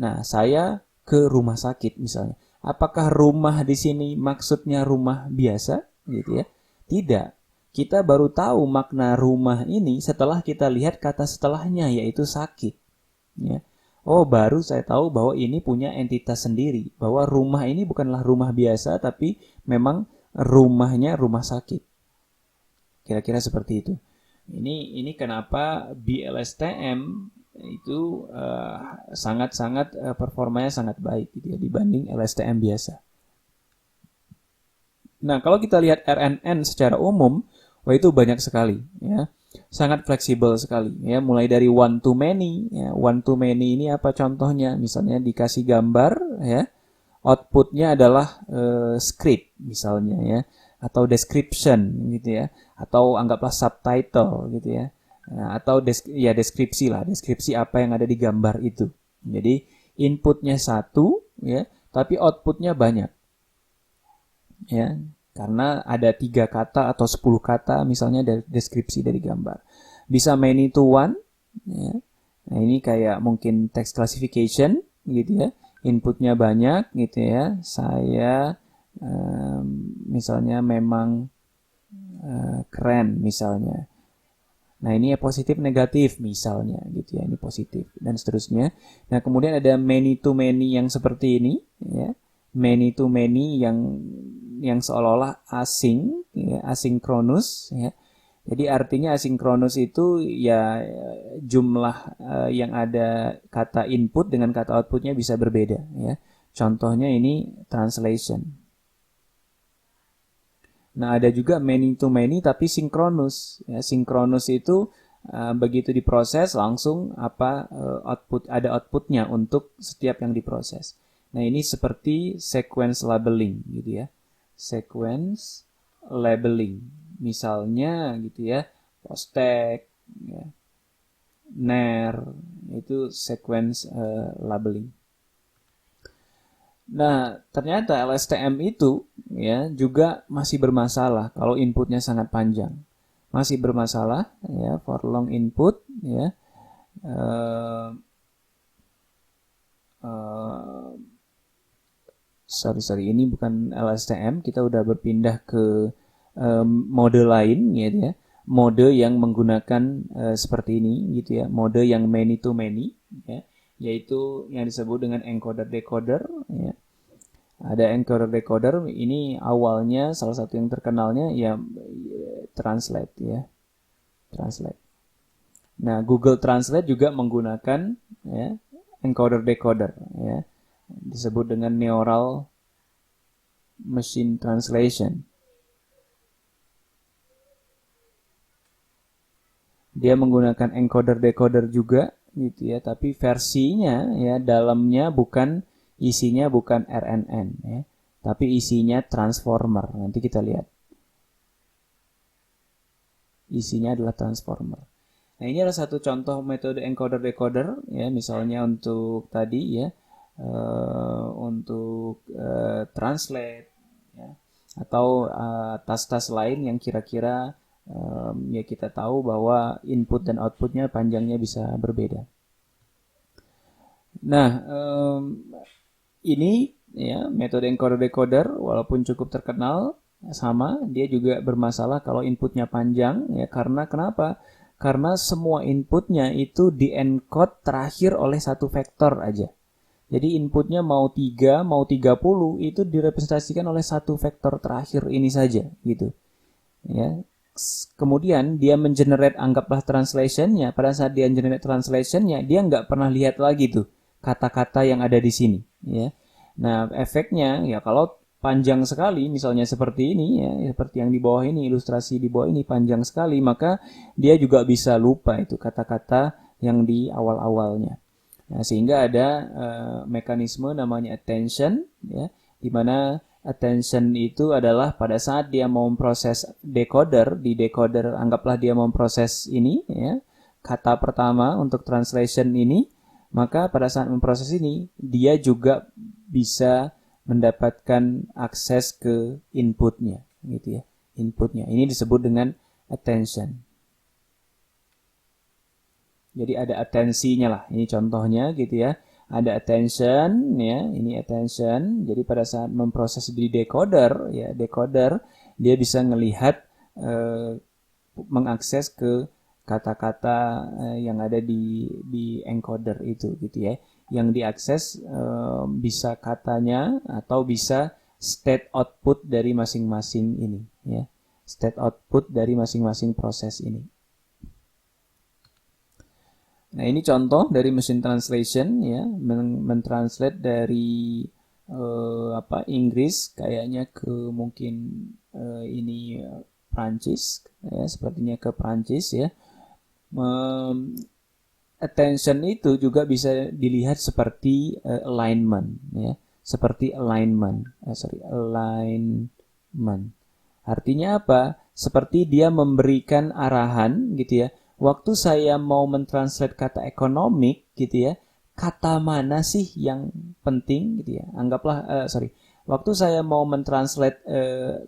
Nah, saya ke rumah sakit misalnya. Apakah rumah di sini maksudnya rumah biasa, gitu ya? Tidak. Kita baru tahu makna rumah ini setelah kita lihat kata setelahnya, yaitu sakit. Ya. Oh, baru saya tahu bahwa ini punya entitas sendiri, bahwa rumah ini bukanlah rumah biasa tapi memang rumahnya rumah sakit. Kira-kira seperti itu. Ini kenapa BLSTM itu sangat-sangat performanya sangat baik gitu ya dibanding LSTM biasa. Nah, kalau kita lihat RNN secara umum, wah itu banyak sekali ya. Sangat fleksibel sekali ya, mulai dari one to many ya. One to many ini apa contohnya? Misalnya dikasih gambar ya, outputnya adalah script misalnya ya, atau description gitu ya, atau anggaplah subtitle gitu ya. Nah, atau deskripsi lah, deskripsi apa yang ada di gambar itu. Jadi inputnya satu ya, tapi outputnya banyak ya, karena ada 3 kata atau 10 kata misalnya dari deskripsi dari gambar. Bisa many to one ya. Nah, ini kayak mungkin text classification gitu ya. Inputnya banyak gitu ya. Saya misalnya memang keren misalnya. Nah, ini ya positif negatif misalnya gitu ya. Ini positif dan seterusnya. Nah, kemudian ada many to many yang seperti ini ya. Many to many yang seolah-olah asing ya, asinkronus ya. Jadi artinya asinkronus itu ya jumlah yang ada kata input dengan kata outputnya bisa berbeda ya. Contohnya ini translation. Nah, ada juga many to many tapi sinkronus. Ya, sinkronus itu begitu diproses langsung ada outputnya untuk setiap yang diproses. Nah, ini seperti sequence labeling gitu ya. Sequence labeling. Misalnya gitu ya, postek, ya, ner, itu sequence labeling. Nah, ternyata LSTM itu ya juga masih bermasalah kalau inputnya sangat panjang. Masih bermasalah ya for long input ya. Sorry, ini bukan LSTM, kita udah berpindah ke mode lain gitu ya. Mode yang menggunakan seperti ini gitu ya. Mode yang many to many ya, yaitu yang disebut dengan encoder decoder ya. Ada encoder decoder, ini awalnya salah satu yang terkenalnya ya translate ya. Translate. Nah, Google Translate juga menggunakan ya encoder decoder ya. Disebut dengan neural machine translation. Dia menggunakan encoder decoder juga gitu ya, tapi versinya ya dalamnya isinya bukan RNN ya, tapi isinya transformer. Nanti kita lihat. Isinya adalah transformer. Nah, ini adalah satu contoh metode encoder decoder ya, misalnya untuk tadi ya untuk translate ya, atau tas-tas lain yang kira-kira ya kita tahu bahwa input dan outputnya panjangnya bisa berbeda. Nah, ini ya metode encoder decoder walaupun cukup terkenal sama, dia juga bermasalah kalau inputnya panjang ya, karena kenapa? Karena semua inputnya itu di-encode terakhir oleh satu vektor aja. Jadi inputnya mau 3, mau 30 itu direpresentasikan oleh satu vektor terakhir ini saja gitu. Ya. Kemudian dia mengenerate anggaplah translationnya. Pada saat dia generate translationnya, dia nggak pernah lihat lagi tuh kata-kata yang ada di sini. Ya. Nah, efeknya ya kalau panjang sekali, misalnya seperti ini ya, seperti yang di bawah ini, ilustrasi di bawah ini panjang sekali, maka dia juga bisa lupa itu kata-kata yang di awal-awalnya. Nah, sehingga ada mekanisme namanya attention, ya, di mana attention itu adalah pada saat dia mau memproses decoder, di decoder anggaplah dia mau memproses ini, ya, kata pertama untuk translation ini, maka pada saat memproses ini dia juga bisa mendapatkan akses ke inputnya, gitu ya, inputnya. Ini disebut dengan attention. Jadi ada atensinya lah, ini contohnya gitu ya. Ada attention ya, ini attention. Jadi pada saat memproses di decoder ya, decoder dia bisa ngelihat mengakses ke kata-kata yang ada di encoder itu gitu ya. Yang diakses bisa katanya atau bisa state output dari masing-masing ini ya. state output dari masing-masing proses ini. Nah, ini contoh dari machine translation ya, mentranslate dari Inggris kayaknya ke mungkin ini Prancis ya, sepertinya ke Prancis ya. Attention itu juga bisa dilihat seperti alignment ya, seperti alignment. Artinya apa? Seperti dia memberikan arahan gitu ya. Waktu saya mau mentranslate kata ekonomik gitu ya, kata mana sih yang penting gitu ya. Anggaplah waktu saya mau mentranslate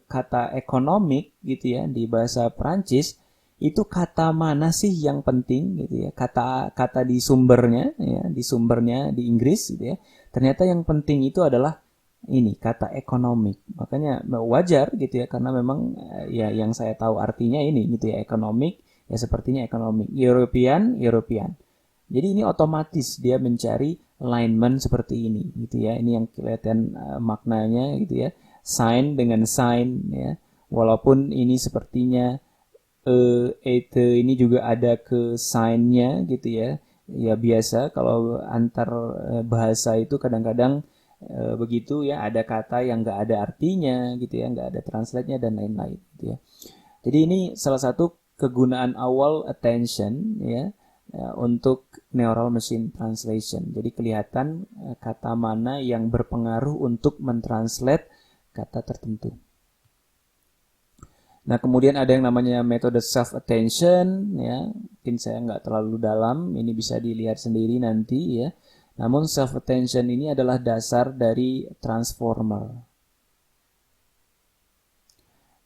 kata ekonomik gitu ya di bahasa Prancis, itu kata mana sih yang penting gitu ya. Kata di sumbernya ya, di Inggris gitu ya. Ternyata yang penting itu adalah ini kata ekonomik. Makanya wajar gitu ya, karena memang ya yang saya tahu artinya ini gitu ya, ekonomik ya, sepertinya ekonomik. European. Jadi ini otomatis dia mencari alignment seperti ini gitu ya. Ini yang kelihatan maknanya gitu ya. Sign dengan sign ya. Walaupun ini sepertinya ini juga ada ke sign-nya gitu ya. Ya biasa kalau antar bahasa itu kadang-kadang begitu ya, ada kata yang nggak ada artinya gitu ya, nggak ada translate-nya dan lain-lain gitu ya. Jadi ini salah satu kegunaan awal attention ya, untuk neural machine translation. Jadi kelihatan kata mana yang berpengaruh untuk mentranslate kata tertentu. Nah, kemudian ada yang namanya metode self attention ya. Mungkin saya nggak terlalu dalam, ini bisa dilihat sendiri nanti ya. Namun self attention ini adalah dasar dari transformer.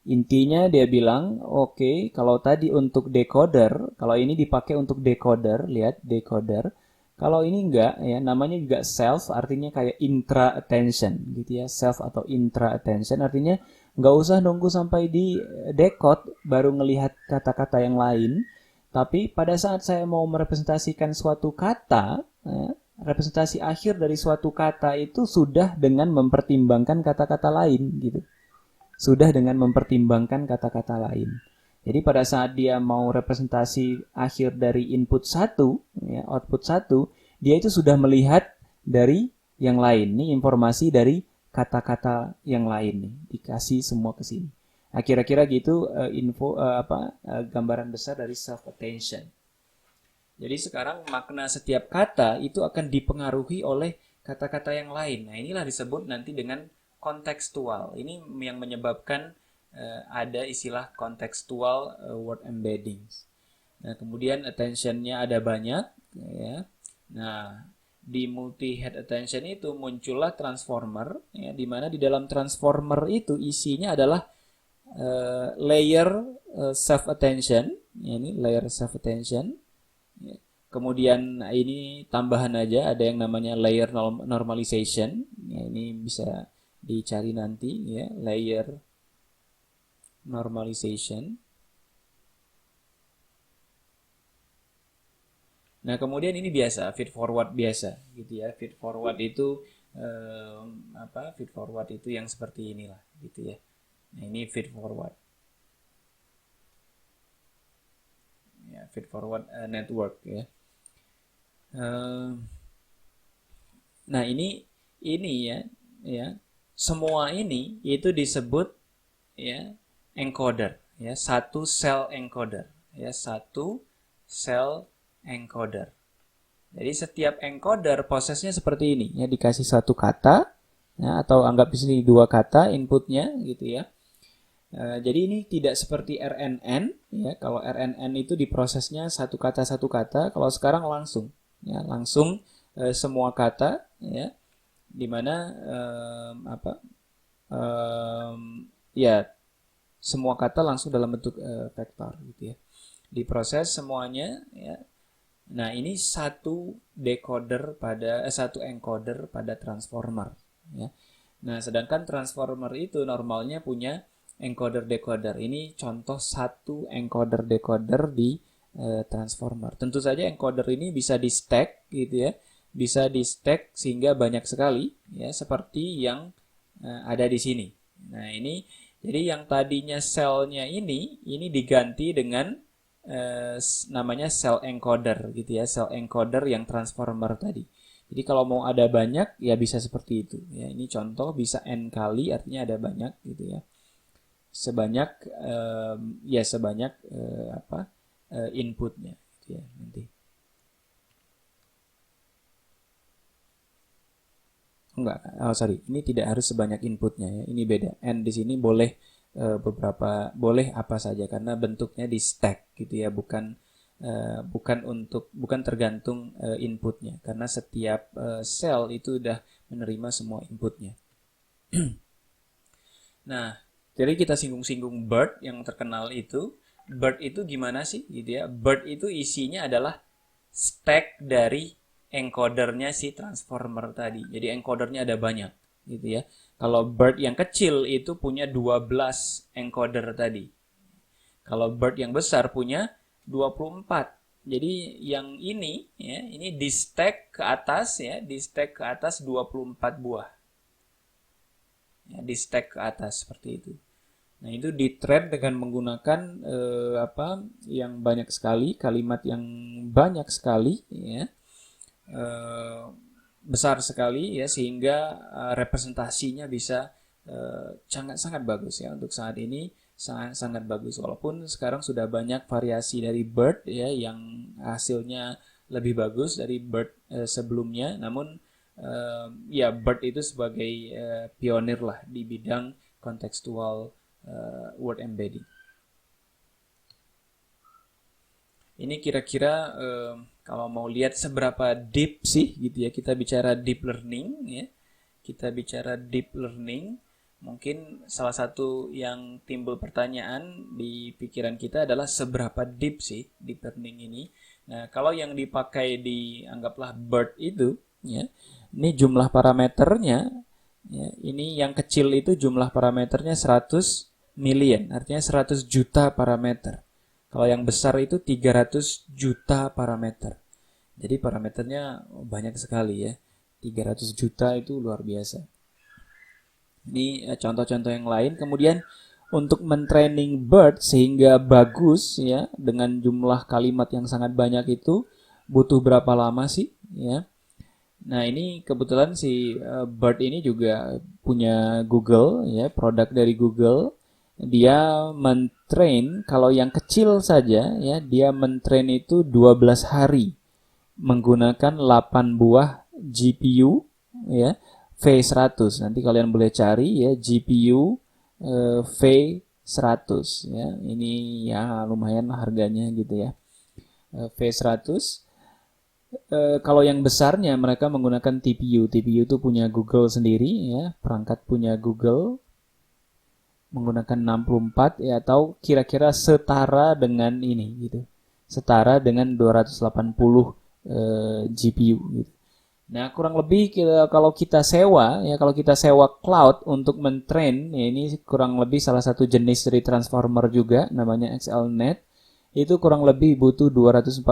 Intinya dia bilang, oke, kalau tadi untuk decoder, kalau ini dipakai untuk decoder, lihat decoder. Kalau ini enggak ya, namanya juga self, artinya kayak intra attention gitu ya. Self atau intra attention artinya nggak usah nunggu sampai di decode baru ngelihat kata-kata yang lain. Tapi pada saat saya mau merepresentasikan suatu kata, representasi akhir dari suatu kata itu sudah dengan mempertimbangkan kata-kata lain gitu. Sudah dengan mempertimbangkan kata-kata lain. Jadi pada saat dia mau representasi akhir dari input 1, ya, output 1, dia itu sudah melihat dari yang lain. Nih informasi dari kata-kata yang lain nih, dikasih semua ke sini. Nah, kira-kira gitu gambaran besar dari self attention. Jadi sekarang makna setiap kata itu akan dipengaruhi oleh kata-kata yang lain. Nah, inilah disebut nanti dengan kontekstual. Ini yang menyebabkan ada istilah kontekstual word embeddings. Nah, kemudian attention-nya ada banyak ya. Nah, di multi-head attention itu muncullah transformer ya, di mana di dalam transformer itu isinya adalah layer self attention ya, ini layer self attention ya. Kemudian ini tambahan aja ada yang namanya layer normalization ya, ini bisa dicari nanti ya, layer normalization. Nah, kemudian ini biasa, feed forward biasa gitu ya. Feed forward itu feed forward itu yang seperti inilah gitu ya. Nah, ini feed forward. Ya, feed forward network ya. Nah, ini ya. Semua ini itu disebut ya encoder ya, satu cell encoder ya, satu cell encoder. Jadi setiap encoder prosesnya seperti ini ya, dikasih satu kata ya, atau anggap di sini dua kata inputnya gitu ya. Jadi ini tidak seperti RNN ya. Kalau RNN itu diprosesnya satu kata, kalau sekarang langsung ya, langsung semua kata ya, dimana ya semua kata langsung dalam bentuk vektor gitu ya, diproses semuanya ya. Nah, ini satu encoder pada transformer ya. Nah, sedangkan transformer itu normalnya punya encoder decoder. Ini contoh satu encoder decoder di transformer. Tentu saja encoder ini bisa di stack gitu ya. Bisa di stack sehingga banyak sekali ya, seperti yang ada di sini. Nah, ini Jadi yang tadinya selnya ini diganti dengan namanya cell encoder gitu ya, cell encoder yang transformer tadi. Jadi kalau mau ada banyak ya bisa seperti itu ya. Ini contoh bisa n kali artinya ada banyak gitu ya. Sebanyak ya sebanyak inputnya gitu ya nanti. Enggak, oh sorry, ini tidak harus sebanyak inputnya ya. Ini beda. N di sini boleh boleh apa saja karena bentuknya di stack gitu ya, bukan tergantung inputnya karena setiap sel itu udah menerima semua inputnya. Nah, jadi kita singgung-singgung BERT yang terkenal itu. BERT itu gimana sih gitu ya? BERT itu isinya adalah stack dari encodernya si transformer tadi. Jadi encodernya ada banyak gitu ya. Kalau BERT yang kecil itu punya 12 encoder tadi. Kalau BERT yang besar punya 24. Jadi yang ini ya, ini di stack ke atas ya, di stack ke atas 24 buah. Ya, di stack ke atas seperti itu. Nah, itu di-train dengan menggunakan yang banyak sekali, kalimat yang banyak sekali ya. Besar sekali ya sehingga representasinya bisa sangat bagus ya untuk saat ini sangat bagus walaupun sekarang sudah banyak variasi dari BERT ya yang hasilnya lebih bagus dari BERT sebelumnya namun ya BERT itu sebagai pionir lah di bidang kontekstual word embedding. Ini kira-kira kalau mau lihat seberapa deep sih gitu ya, kita bicara deep learning ya. Kita bicara deep learning, mungkin salah satu yang timbul pertanyaan di pikiran kita adalah seberapa deep sih deep learning ini. Nah, kalau yang dipakai di anggaplah BERT itu ya, ini jumlah parameternya ya, ini yang kecil itu jumlah parameternya 100 million, artinya 100 juta parameter. Kalau yang besar itu 300 juta parameter. Jadi parameternya banyak sekali ya. 300 juta itu luar biasa. Ini contoh-contoh yang lain. Kemudian untuk mentraining BERT sehingga bagus ya dengan jumlah kalimat yang sangat banyak itu butuh berapa lama sih ya? Nah, ini kebetulan si BERT ini juga punya Google ya, produk dari Google. Dia mentrain kalau yang kecil saja ya, dia mentrain itu 12 hari menggunakan 8 buah GPU ya, V100. Nanti kalian boleh cari ya GPU V100 ya. Ini ya lumayan harganya gitu ya. V100. Kalau yang besarnya mereka menggunakan TPU. TPU itu punya Google sendiri ya, perangkat punya Google menggunakan 64 ya atau kira-kira setara dengan ini gitu. Setara dengan 280 GPU gitu. Nah, kurang lebih kalau kita sewa ya, kalau kita sewa cloud untuk mentrain ya, ini kurang lebih salah satu jenis dari transformer juga namanya XLNet. Itu kurang lebih butuh 245.000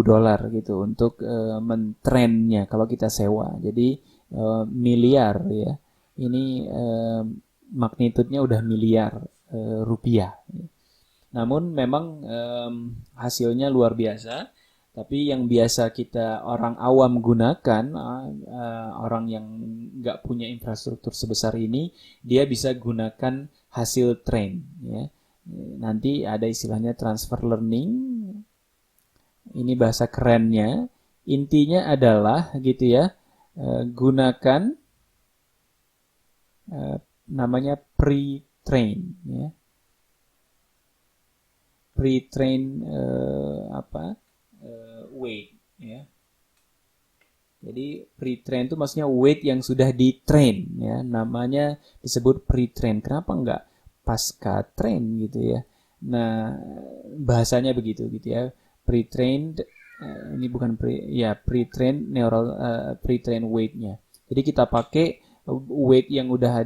dolar gitu untuk mentrainnya kalau kita sewa. Jadi miliar ya. Ini magnitudenya udah miliar rupiah. Namun memang hasilnya luar biasa. Tapi yang biasa kita orang awam gunakan, orang yang nggak punya infrastruktur sebesar ini, dia bisa gunakan hasil train. Ya. Nanti ada istilahnya transfer learning. Ini bahasa kerennya. Intinya adalah gitu ya, gunakan namanya pre-train ya. Pre-train weight ya. Jadi pre-train itu maksudnya weight yang sudah di-train ya, namanya disebut pre-train. Kenapa enggak pasca train gitu ya. Nah, bahasanya begitu gitu ya. Pre-trained ini bukan pre-train neural pre-train weight-nya. Jadi kita pakai weight yang udah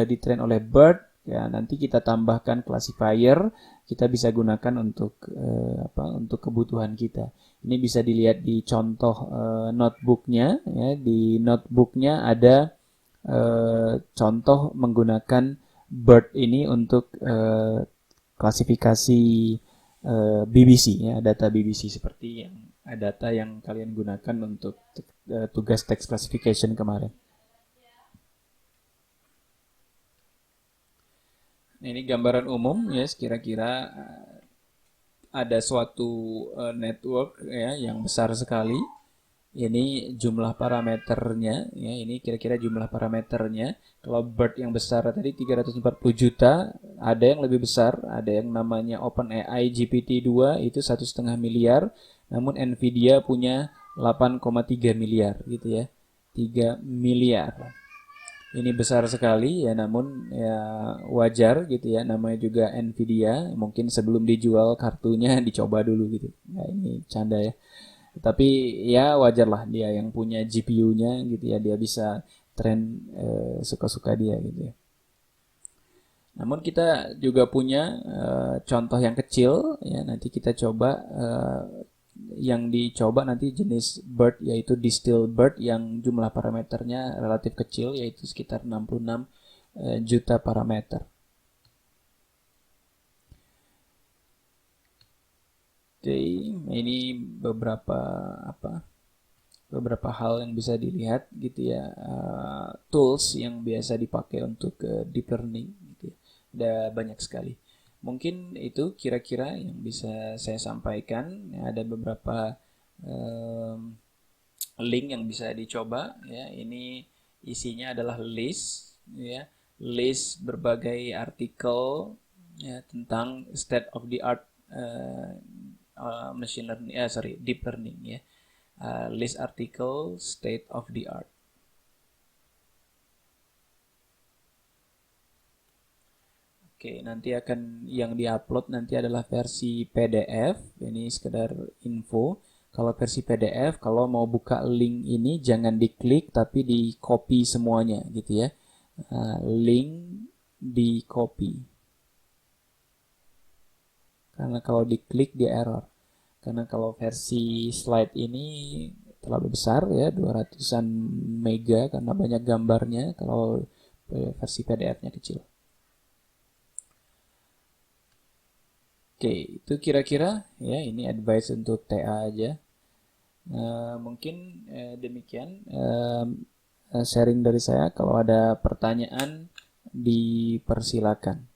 di-train oleh BERT ya, nanti kita tambahkan classifier, kita bisa gunakan untuk untuk kebutuhan kita. Ini bisa dilihat di contoh notebooknya ya. Di notebooknya ada contoh menggunakan BERT ini untuk klasifikasi BBC ya, data BBC seperti yang data yang kalian gunakan untuk tugas text classification kemarin. Ini gambaran umum ya, kira-kira ada suatu network ya yang besar sekali. Ini jumlah parameternya ya, ini kira-kira jumlah parameternya. Kalau BERT yang besar tadi 340 juta, ada yang lebih besar, ada yang namanya OpenAI GPT-2 itu 1,5 miliar, namun Nvidia punya 8,3 miliar gitu ya. 3 miliar. Ini besar sekali ya, namun ya wajar gitu ya, namanya juga Nvidia, mungkin sebelum dijual kartunya dicoba dulu gitu. Nah, ini canda ya. Tapi ya wajar lah, dia yang punya GPU-nya gitu ya, dia bisa tren suka-suka dia gitu ya. Namun kita juga punya contoh yang kecil ya, nanti kita coba yang dicoba nanti jenis BERT yaitu distilled BERT yang jumlah parameternya relatif kecil yaitu sekitar 66 juta parameter. Oke, ini beberapa hal yang bisa dilihat gitu ya, tools yang biasa dipakai untuk deep learning gitu ya. Ada banyak sekali. Mungkin itu kira-kira yang bisa saya sampaikan. Ya, ada beberapa link yang bisa dicoba ya. Ini isinya adalah list ya, list berbagai artikel ya tentang state of the art machine learning deep learning ya. List artikel state of the art. Oke, nanti akan yang diupload nanti adalah versi PDF. Ini sekedar info. Kalau versi PDF, kalau mau buka link ini jangan diklik tapi di copy semuanya gitu ya. Link di copy. Karena kalau diklik dia error. Karena kalau versi slide ini terlalu besar ya, 200-an mega karena banyak gambarnya. Kalau versi PDF-nya kecil. Oke, itu kira-kira ya, ini advice untuk TA aja. Mungkin demikian sharing dari saya. Kalau ada pertanyaan dipersilakan.